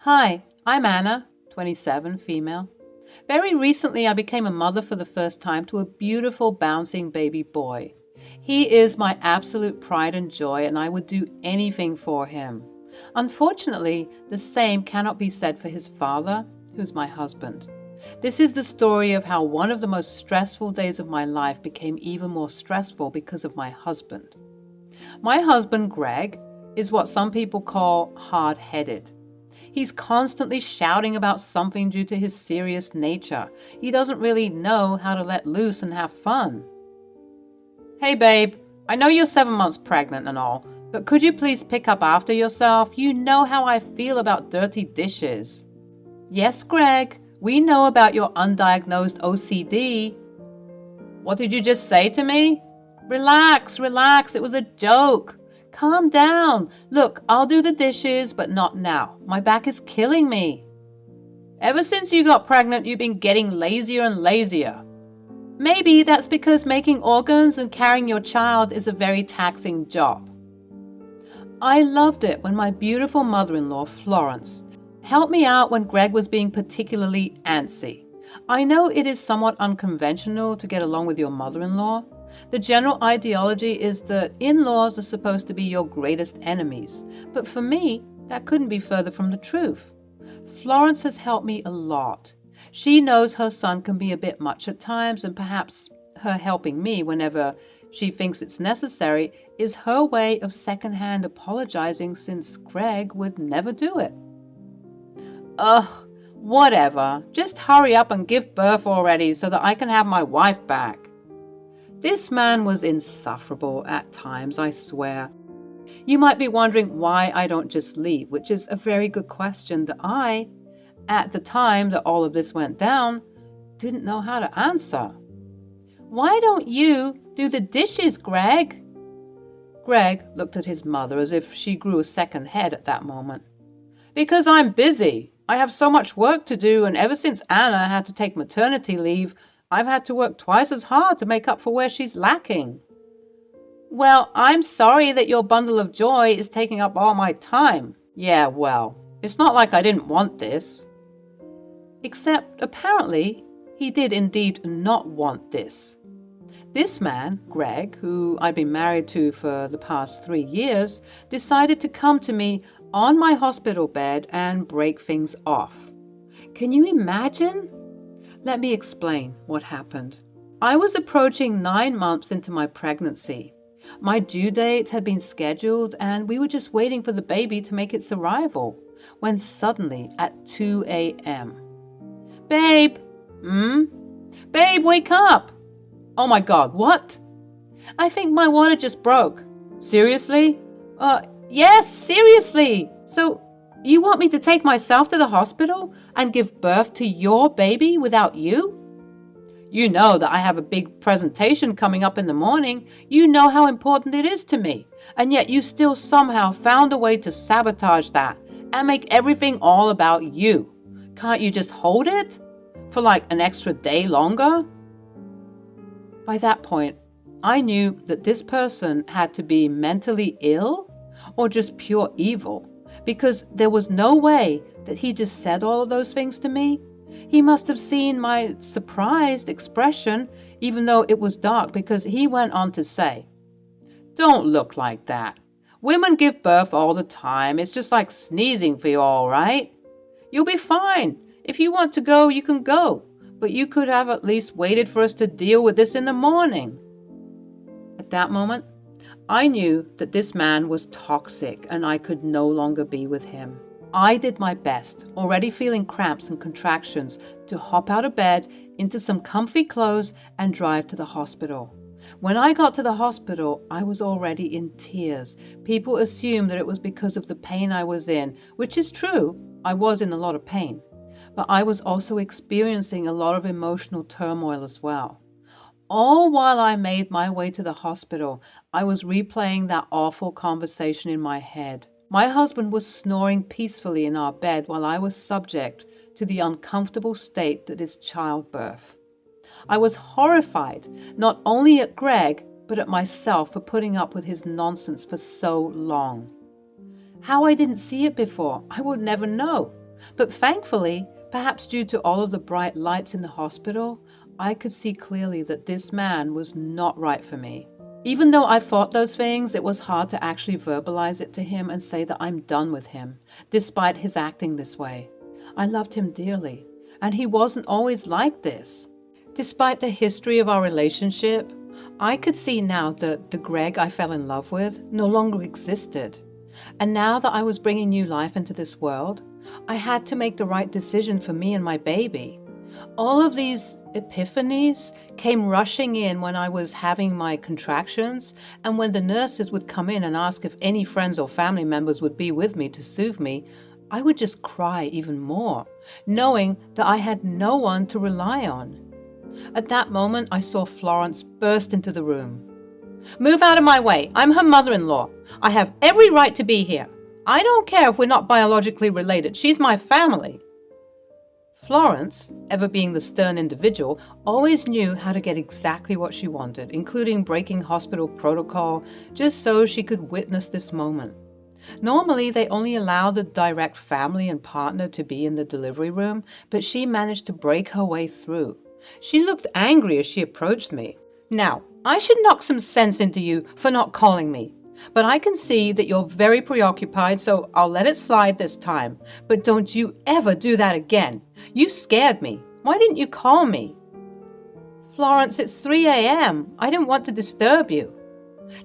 Hi, I'm Anna, 27, female. Very recently, I became a mother for the first time to a beautiful, bouncing baby boy. He is my absolute pride and joy, and I would do anything for him. Unfortunately, the same cannot be said for his father, who's my husband. This is the story of how one of the most stressful days of my life became even more stressful because of my husband. My husband, Greg, is what some people call hard-headed. He's constantly shouting about something due to his serious nature. He doesn't really know how to let loose and have fun. Hey babe, I know you're 7 months pregnant and all, but could you please pick up after yourself? You know how I feel about dirty dishes. Yes, Greg, we know about your undiagnosed OCD. What did you just say to me? Relax, relax, it was a joke. Calm down. Look, I'll do the dishes, but not now. My back is killing me. Ever since you got pregnant, you've been getting lazier and lazier. Maybe that's because making organs and carrying your child is a very taxing job. I loved it when my beautiful mother-in-law, Florence, helped me out when Greg was being particularly antsy. I know it is somewhat unconventional to get along with your mother-in-law. The general ideology is that in-laws are supposed to be your greatest enemies, but for me, that couldn't be further from the truth. Florence has helped me a lot. She knows her son can be a bit much at times, and perhaps her helping me whenever she thinks it's necessary is her way of secondhand apologizing, since Greg would never do it. Ugh, whatever. Just hurry up and give birth already so that I can have my wife back. This man was insufferable at times, I swear. You might be wondering why I don't just leave, which is a very good question that I, at the time that all of this went down, didn't know how to answer. Why don't you do the dishes, Greg? Greg looked at his mother as if she grew a second head at that moment. Because I'm busy. I have so much work to do, and ever since Anna had to take maternity leave, I've had to work twice as hard to make up for where she's lacking. Well, I'm sorry that your bundle of joy is taking up all my time. Yeah, well, it's not like I didn't want this. Except, apparently, he did indeed not want this. This man, Greg, who I'd been married to for the past 3 years, decided to come to me on my hospital bed and break things off. Can you imagine? Let me explain what happened. I was approaching 9 months into my pregnancy. My due date had been scheduled, and we were just waiting for the baby to make its arrival, when suddenly at 2 a.m. Babe! Babe, wake up! Oh my God, what? I think my water just broke. Seriously? Yes, seriously! So, you want me to take myself to the hospital and give birth to your baby without you? You know that I have a big presentation coming up in the morning. You know how important it is to me. And yet you still somehow found a way to sabotage that and make everything all about you. Can't you just hold it for like an extra day longer? By that point, I knew that this person had to be mentally ill or just pure evil, because there was no way that he just said all of those things to me. He must have seen my surprised expression, even though it was dark, because he went on to say, "Don't look like that. Women give birth all the time. It's just like sneezing for you, all right? You'll be fine. If you want to go, you can go. But you could have at least waited for us to deal with this in the morning." At that moment, I knew that this man was toxic and I could no longer be with him. I did my best, already feeling cramps and contractions, to hop out of bed, into some comfy clothes, and drive to the hospital. When I got to the hospital, I was already in tears. People assumed that it was because of the pain I was in, which is true. I was in a lot of pain. But I was also experiencing a lot of emotional turmoil as well. All while I made my way to the hospital, I was replaying that awful conversation in my head. My husband was snoring peacefully in our bed while I was subject to the uncomfortable state that is childbirth. I was horrified, not only at Greg, but at myself for putting up with his nonsense for so long. How I didn't see it before, I would never know. But thankfully, perhaps due to all of the bright lights in the hospital, I could see clearly that this man was not right for me. Even though I thought those things, it was hard to actually verbalize it to him and say that I'm done with him, despite his acting this way. I loved him dearly, and he wasn't always like this. Despite the history of our relationship, I could see now that the Greg I fell in love with no longer existed. And now that I was bringing new life into this world, I had to make the right decision for me and my baby. All of these epiphanies came rushing in when I was having my contractions and when the nurses would come in and ask if any friends or family members would be with me to soothe me. I would just cry even more, knowing that I had no one to rely on. At that moment, I saw Florence burst into the room. "Move out of my way. I'm her mother-in-law. I have every right to be here. I don't care if we're not biologically related. She's my family." Florence, ever being the stern individual, always knew how to get exactly what she wanted, including breaking hospital protocol, just so she could witness this moment. Normally, they only allow the direct family and partner to be in the delivery room, but she managed to break her way through. She looked angry as she approached me. "Now, I should knock some sense into you for not calling me. But I can see that you're very preoccupied, so I'll let it slide this time. But don't you ever do that again. You scared me. Why didn't you call me?" "Florence, it's 3 a.m. I didn't want to disturb you."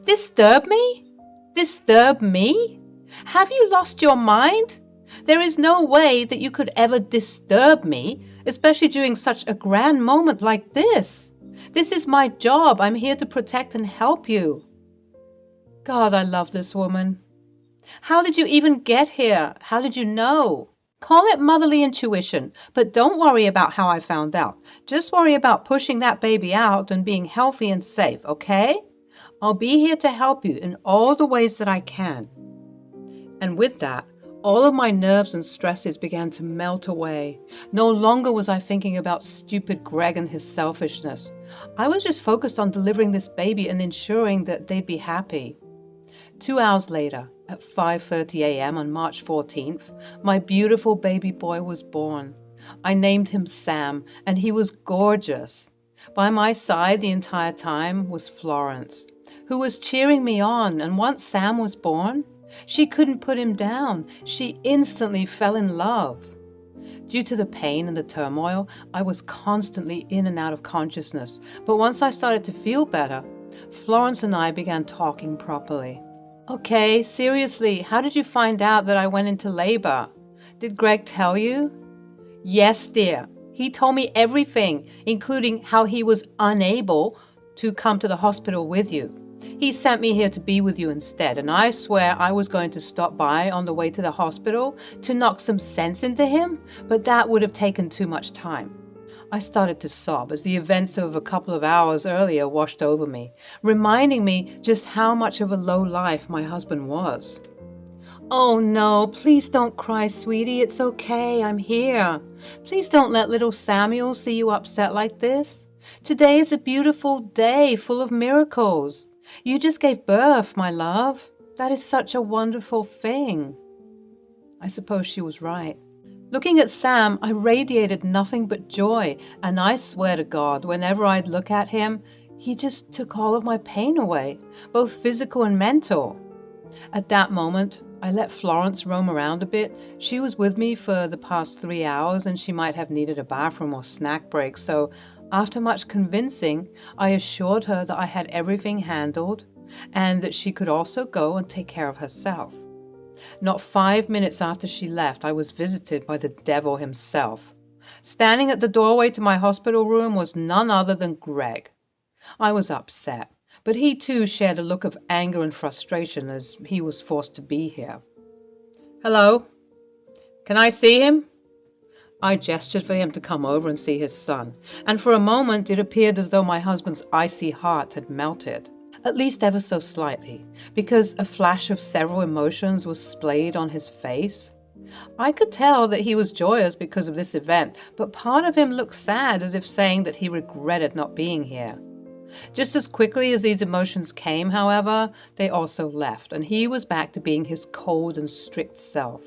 "Disturb me? Disturb me? Have you lost your mind? There is no way that you could ever disturb me, especially during such a grand moment like this. This is my job. I'm here to protect and help you." God, I love this woman. "How did you even get here? How did you know?" Call it motherly intuition, but don't worry about how I found out. Just worry about pushing that baby out and being healthy and safe, okay? I'll be here to help you in all the ways that I can. And with that, all of my nerves and stresses began to melt away. No longer was I thinking about stupid Greg and his selfishness. I was just focused on delivering this baby and ensuring that they'd be happy. 2 hours later, at 5:30 a.m. on March 14th, my beautiful baby boy was born. I named him Sam, and he was gorgeous. By my side the entire time was Florence, who was cheering me on, and once Sam was born, she couldn't put him down. She instantly fell in love. Due to the pain and the turmoil, I was constantly in and out of consciousness, but once I started to feel better, Florence and I began talking properly. "Okay, seriously, how did you find out that I went into labor? Did Greg tell you?" "Yes, dear. He told me everything, including how he was unable to come to the hospital with you. He sent me here to be with you instead, and I swear I was going to stop by on the way to the hospital to knock some sense into him, but that would have taken too much time." I started to sob as the events of a couple of hours earlier washed over me, reminding me just how much of a low life my husband was. "Oh no, please don't cry, sweetie. It's okay. I'm here. Please don't let little Samuel see you upset like this. Today is a beautiful day full of miracles. You just gave birth, my love. That is such a wonderful thing." I suppose she was right. Looking at Sam, I radiated nothing but joy, and I swear to God, whenever I'd look at him, he just took all of my pain away, both physical and mental. At that moment, I let Florence roam around a bit. She was with me for the past 3 hours, and she might have needed a bathroom or snack break, so after much convincing, I assured her that I had everything handled, and that she could also go and take care of herself. Not 5 minutes after she left, I was visited by the devil himself. Standing at the doorway to my hospital room was none other than Greg. I was upset, but he too shared a look of anger and frustration as he was forced to be here. "Hello? Can I see him?" I gestured for him to come over and see his son, and for a moment it appeared as though my husband's icy heart had melted. At least ever so slightly, because a flash of several emotions was splayed on his face. I could tell that he was joyous because of this event, but part of him looked sad, as if saying that he regretted not being here. Just as quickly as these emotions came, however, they also left, and he was back to being his cold and strict self.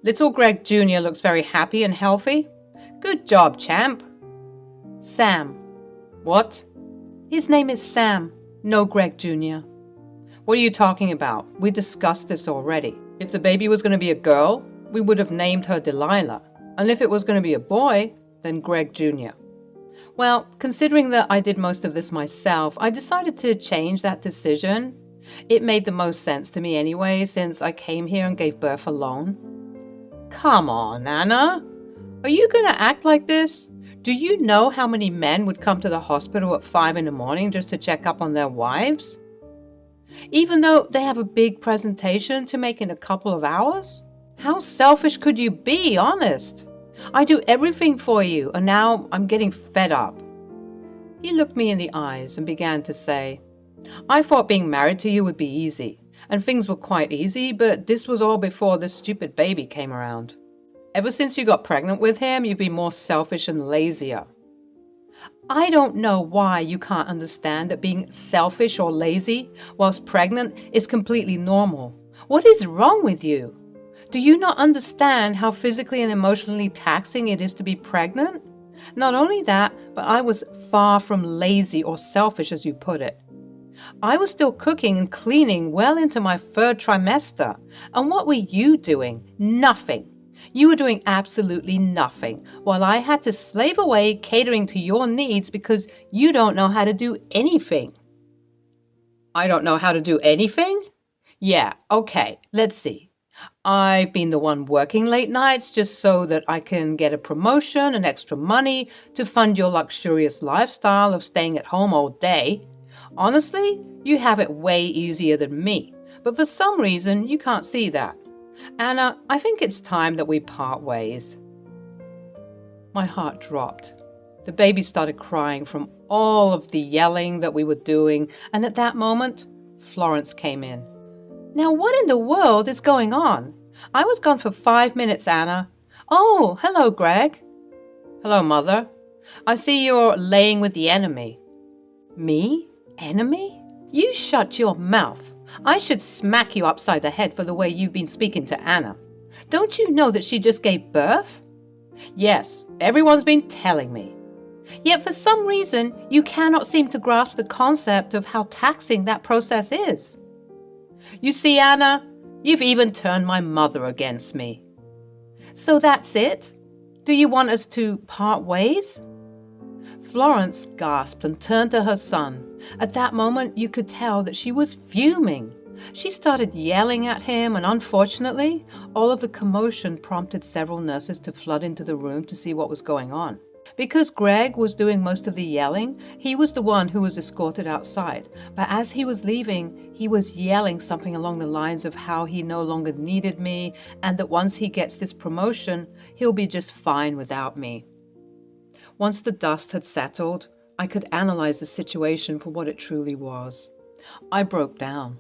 Little Greg Jr. looks very happy and healthy. Good job, champ. Sam. What? His name is Sam, no Greg Jr. What are you talking about? We discussed this already. If the baby was going to be a girl, we would have named her Delilah. And if it was going to be a boy, then Greg Jr. Well, considering that I did most of this myself, I decided to change that decision. It made the most sense to me anyway, since I came here and gave birth alone. Come on, Anna. Are you going to act like this? Do you know how many men would come to the hospital at 5 in the morning just to check up on their wives? Even though they have a big presentation to make in a couple of hours? How selfish could you be, honest? I do everything for you, and now I'm getting fed up. He looked me in the eyes and began to say, I thought being married to you would be easy, and things were quite easy, but this was all before this stupid baby came around. Ever since you got pregnant with him, you've been more selfish and lazier. I don't know why you can't understand that being selfish or lazy whilst pregnant is completely normal. What is wrong with you? Do you not understand how physically and emotionally taxing it is to be pregnant? Not only that, but I was far from lazy or selfish, as you put it. I was still cooking and cleaning well into my 3rd trimester. And what were you doing? Nothing. You were doing absolutely nothing, while I had to slave away catering to your needs because you don't know how to do anything. I don't know how to do anything? Yeah, okay, let's see. I've been the one working late nights just so that I can get a promotion and extra money to fund your luxurious lifestyle of staying at home all day. Honestly, you have it way easier than me, but for some reason you can't see that. Anna, I think it's time that we part ways. My heart dropped. The baby started crying from all of the yelling that we were doing, and at that moment, Florence came in. Now what in the world is going on? I was gone for 5 minutes, Anna. Oh, hello, Greg. Hello, Mother. I see you're laying with the enemy. Me? Enemy? You shut your mouth. I should smack you upside the head for the way you've been speaking to Anna. Don't you know that she just gave birth? Yes, everyone's been telling me. Yet for some reason, you cannot seem to grasp the concept of how taxing that process is. You see, Anna, you've even turned my mother against me. So that's it? Do you want us to part ways? Florence gasped and turned to her son. At that moment, you could tell that she was fuming. She started yelling at him, and unfortunately, all of the commotion prompted several nurses to flood into the room to see what was going on. Because Greg was doing most of the yelling, he was the one who was escorted outside. But as he was leaving, he was yelling something along the lines of how he no longer needed me, and that once he gets this promotion, he'll be just fine without me. Once the dust had settled, I could analyze the situation for what it truly was. I broke down.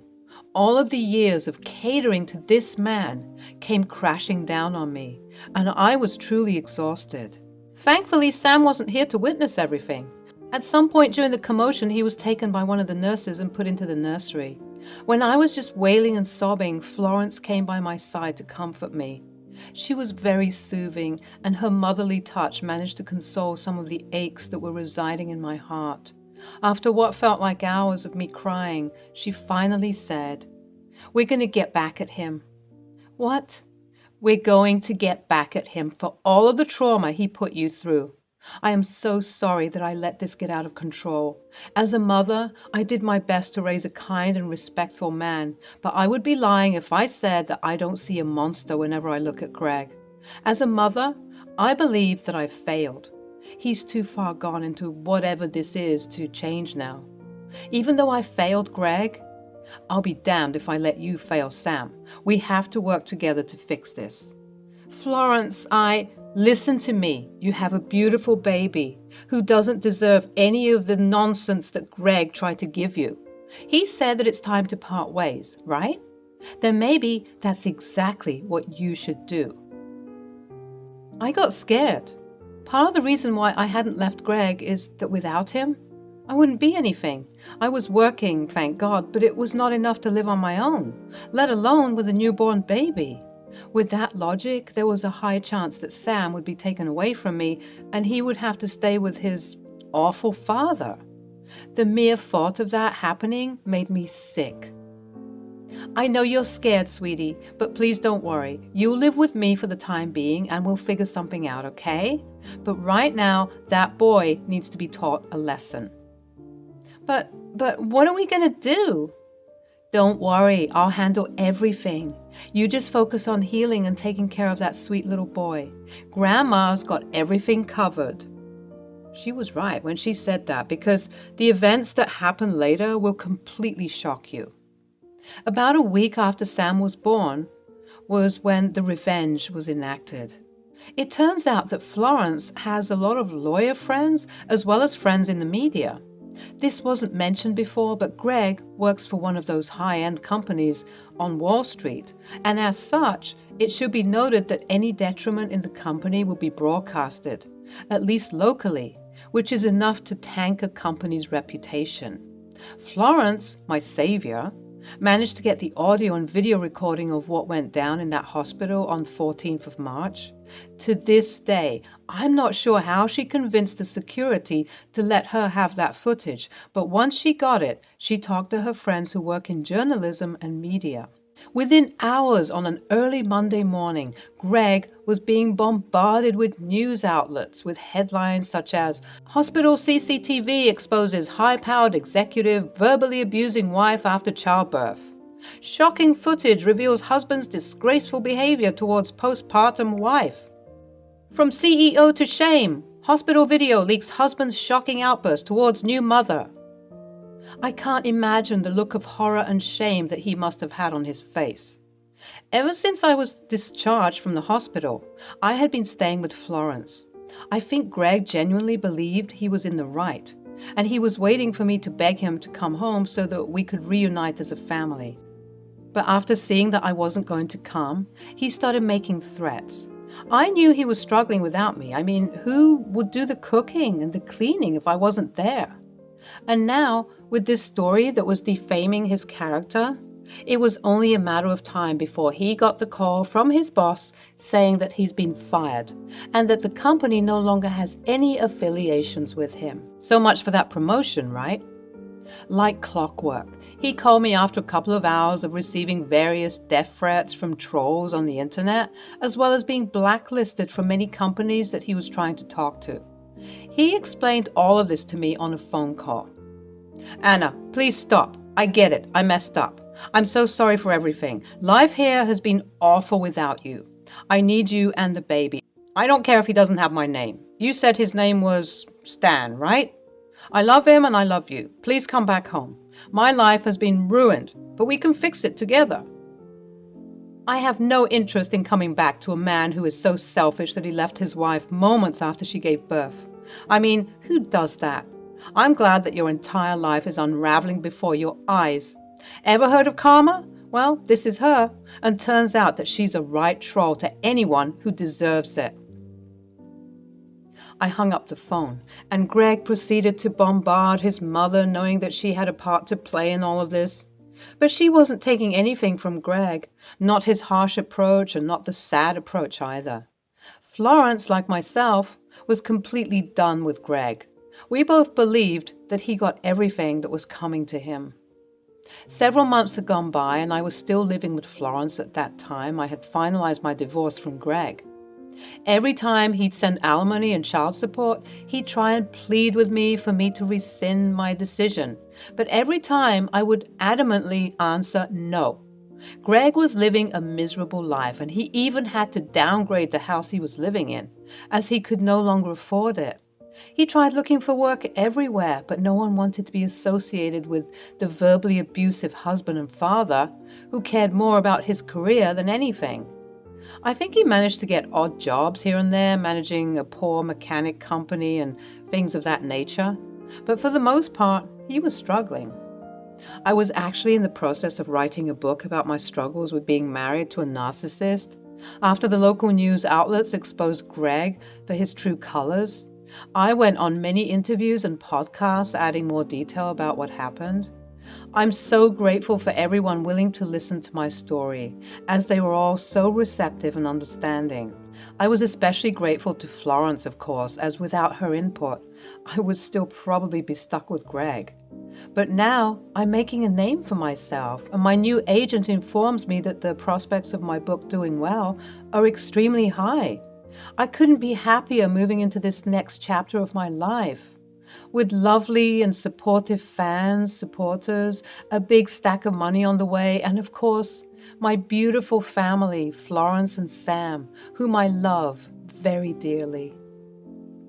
All of the years of catering to this man came crashing down on me, and I was truly exhausted. Thankfully, Sam wasn't here to witness everything. At some point during the commotion, he was taken by one of the nurses and put into the nursery. When I was just wailing and sobbing, Florence came by my side to comfort me. She was very soothing, and her motherly touch managed to console some of the aches that were residing in my heart. After what felt like hours of me crying, she finally said, "We're going to get back at him." What? We're going to get back at him for all of the trauma he put you through. I am so sorry that I let this get out of control. As a mother, I did my best to raise a kind and respectful man, but I would be lying if I said that I don't see a monster whenever I look at Greg. As a mother, I believe that I've failed. He's too far gone into whatever this is to change now. Even though I failed Greg, I'll be damned if I let you fail Sam. We have to work together to fix this. Florence, Listen to me. You have a beautiful baby who doesn't deserve any of the nonsense that Greg tried to give you. He said that it's time to part ways, right? Then maybe that's exactly what you should do. I got scared. Part of the reason why I hadn't left Greg is that without him, I wouldn't be anything. I was working, thank God, but it was not enough to live on my own, let alone with a newborn baby. With that logic, there was a high chance that Sam would be taken away from me and he would have to stay with his awful father. The mere thought of that happening made me sick. I know you're scared, sweetie, but please don't worry. You'll live with me for the time being and we'll figure something out, okay? But right now, that boy needs to be taught a lesson. But what are we gonna do? Don't worry, I'll handle everything. You just focus on healing and taking care of that sweet little boy. Grandma's got everything covered. She was right when she said that, because the events that happen later will completely shock you. About a week after Sam was born was when the revenge was enacted. It turns out that Florence has a lot of lawyer friends as well as friends in the media. This wasn't mentioned before, but Greg works for one of those high-end companies on Wall Street, and as such, it should be noted that any detriment in the company will be broadcasted, at least locally, which is enough to tank a company's reputation. Florence, my savior, managed to get the audio and video recording of what went down in that hospital on 14th of March. To this day, I'm not sure how she convinced the security to let her have that footage, but once she got it, she talked to her friends who work in journalism and media. Within hours on an early Monday morning, Greg was being bombarded with news outlets with headlines such as, "Hospital CCTV exposes high-powered executive verbally abusing wife after childbirth." "Shocking footage reveals husband's disgraceful behavior towards postpartum wife." "From CEO to shame, hospital video leaks husband's shocking outburst towards new mother." I can't imagine the look of horror and shame that he must have had on his face. Ever since I was discharged from the hospital, I had been staying with Florence. I think Greg genuinely believed he was in the right, and he was waiting for me to beg him to come home so that we could reunite as a family. But after seeing that I wasn't going to come, he started making threats. I knew he was struggling without me. I mean, who would do the cooking and the cleaning if I wasn't there? And now, with this story that was defaming his character, it was only a matter of time before he got the call from his boss saying that he's been fired and that the company no longer has any affiliations with him. So much for that promotion, right? Like clockwork, he called me after a couple of hours of receiving various death threats from trolls on the internet, as well as being blacklisted from many companies that he was trying to talk to. He explained all of this to me on a phone call. "Anna, please stop. I get it. I messed up. I'm so sorry for everything. Life here has been awful without you. I need you and the baby. I don't care if he doesn't have my name. You said his name was Stan, right? I love him and I love you. Please come back home. My life has been ruined, but we can fix it together." I have no interest in coming back to a man who is so selfish that he left his wife moments after she gave birth. I mean, who does that? I'm glad that your entire life is unraveling before your eyes. Ever heard of karma? Well, this is her, and turns out that she's a right troll to anyone who deserves it. I hung up the phone, and Greg proceeded to bombard his mother, knowing that she had a part to play in all of this. But she wasn't taking anything from Greg, not his harsh approach and not the sad approach either. Florence, like myself, was completely done with Greg. We both believed that he got everything that was coming to him. Several months had gone by, and I was still living with Florence at that time. I had finalized my divorce from Greg. Every time he'd send alimony and child support, he'd try and plead with me for me to rescind my decision. But every time I would adamantly answer no. Greg was living a miserable life, and he even had to downgrade the house he was living in, as he could no longer afford it. He tried looking for work everywhere, but no one wanted to be associated with the verbally abusive husband and father who cared more about his career than anything. I think he managed to get odd jobs here and there, managing a poor mechanic company and things of that nature, but for the most part, he was struggling. I was actually in the process of writing a book about my struggles with being married to a narcissist. After the local news outlets exposed Greg for his true colors, I went on many interviews and podcasts adding more detail about what happened. I'm so grateful for everyone willing to listen to my story, as they were all so receptive and understanding. I was especially grateful to Florence, of course, as without her input, I would still probably be stuck with Greg. But now I'm making a name for myself, and my new agent informs me that the prospects of my book doing well are extremely high. I couldn't be happier moving into this next chapter of my life. With lovely and supportive fans, supporters, a big stack of money on the way, and of course, my beautiful family, Florence and Sam, whom I love very dearly.